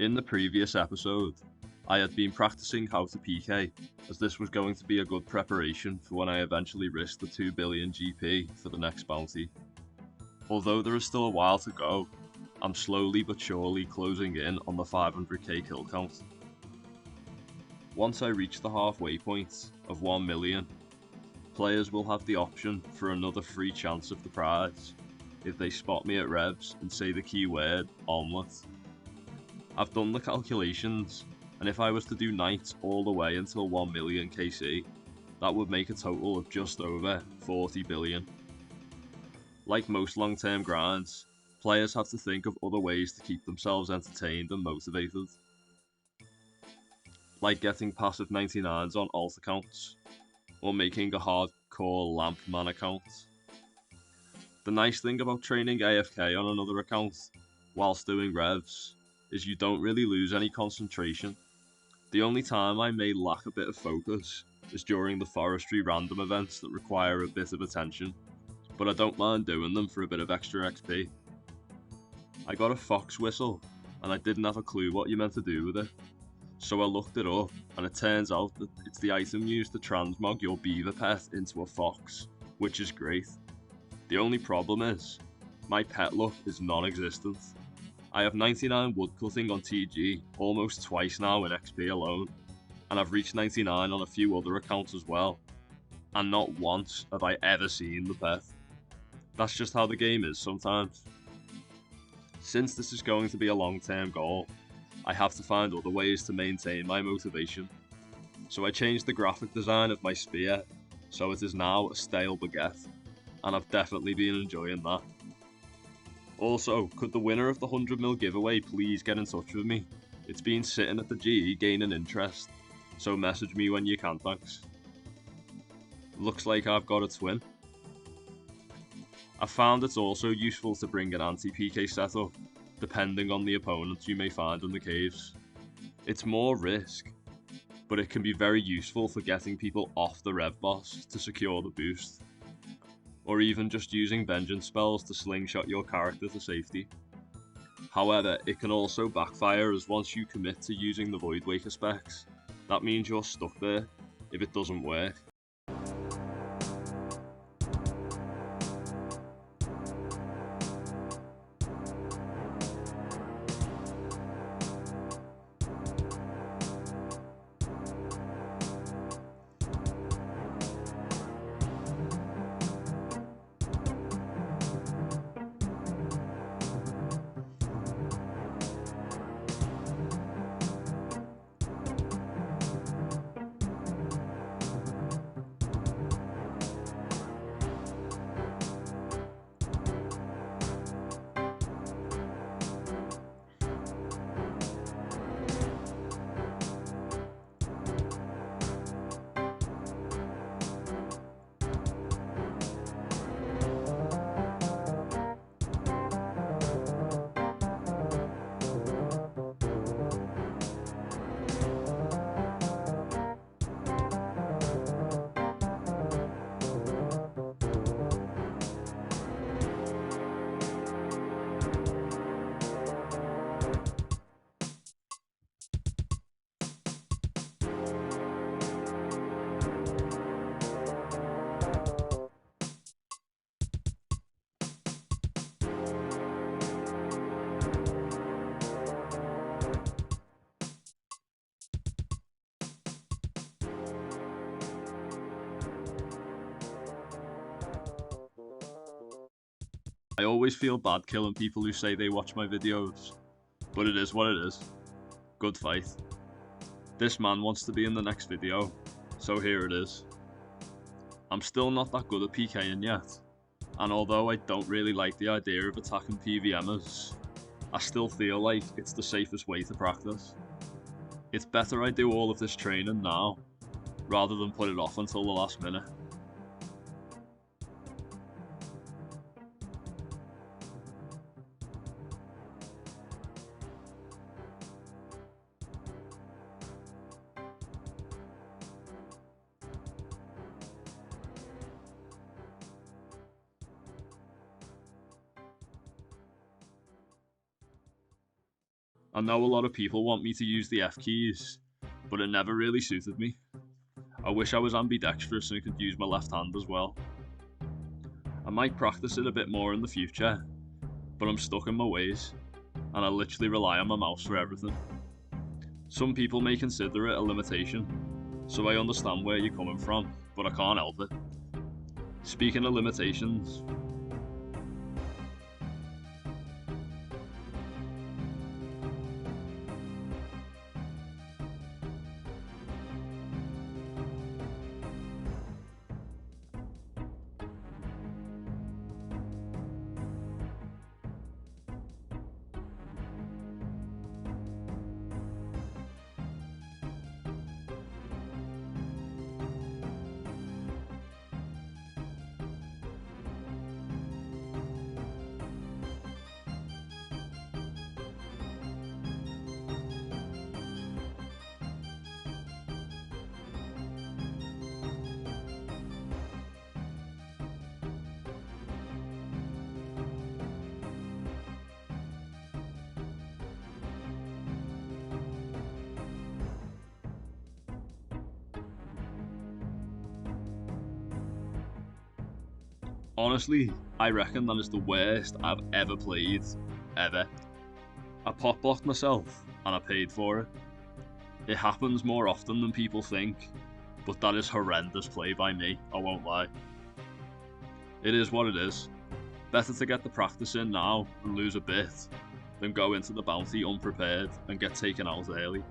In the previous episode, I had been practicing how to PK, as this was going to be a good preparation for when I eventually risked the 2 billion GP for the next bounty. Although there is still a while to go, I'm slowly but surely closing in on the 500k kill count. Once I reach the halfway point of 1 million, players will have the option for another free chance of the prize if they spot me at Revs and say the keyword omelette. I've done the calculations, and if I was to do nights all the way until 1 million KC, that would make a total of just over 40 billion. Like most long-term grinds, players have to think of other ways to keep themselves entertained and motivated. Like getting passive 99s on alt accounts, or making a hardcore lamp man account. The nice thing about training AFK on another account whilst doing revs is you don't really lose any concentration. The only time I may lack a bit of focus is during the forestry random events that require a bit of attention, but I don't mind doing them for a bit of extra XP. I got a fox whistle and I didn't have a clue what you meant to do with it, so I looked it up and it turns out that it's the item used to transmog your beaver pet into a fox, which is great. The only problem is, my pet luck is non-existent. I have 99 woodcutting on TG almost twice now in XP alone, and I've reached 99 on a few other accounts as well, and not once have I ever seen the pet. That's just how the game is sometimes. Since this is going to be a long-term goal, I have to find other ways to maintain my motivation. So I changed the graphic design of my spear, so it is now a stale baguette, and I've definitely been enjoying that. Also, could the winner of the 100ml giveaway please get in touch with me? It's been sitting at the GE gaining interest, so message me when you can, thanks. Looks like I've got a twin. I found it's also useful to bring an anti-PK setup, depending on the opponents you may find in the caves. It's more risk, but it can be very useful for getting people off the rev boss to secure the boost, or even just using vengeance spells to slingshot your character to safety. However, it can also backfire, as once you commit to using the Void Waker specs, that means you're stuck there if it doesn't work. I always feel bad killing people who say they watch my videos, but it is what it is. Good fight. This man wants to be in the next video, so here it is. I'm still not that good at PKing yet, and although I don't really like the idea of attacking PVMers, I still feel like it's the safest way to practice. It's better I do all of this training now, rather than put it off until the last minute. I know a lot of people want me to use the F keys, but it never really suited me. I wish I was ambidextrous and could use my left hand as well. I might practice it a bit more in the future, but I'm stuck in my ways, and I literally rely on my mouse for everything. Some people may consider it a limitation, so I understand where you're coming from, but I can't help it. Speaking of limitations, honestly, I reckon that is the worst I've ever played, ever. I pop blocked myself, and I paid for it. It happens more often than people think, but that is horrendous play by me, I won't lie. It is what it is. Better to get the practice in now and lose a bit, than go into the bounty unprepared and get taken out early.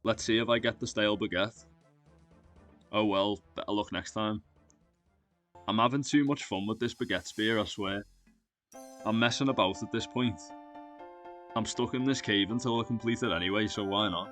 Let's see if I get the stale baguette. Oh well, better luck next time. I'm having too much fun with this baguette spear, I swear. I'm messing about at this point. I'm stuck in this cave until I complete it anyway, so why not?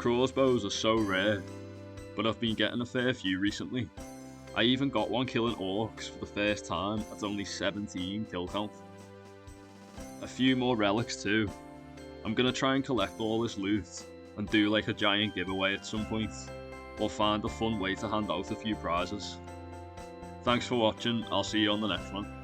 Crossbows are so rare, but I've been getting a fair few recently. I even got one killing orcs for the first time at only 17 kill count. A few more relics too. I'm gonna try and collect all this loot and do like a giant giveaway at some point, or find a fun way to hand out a few prizes. Thanks for watching, I'll see you on the next one.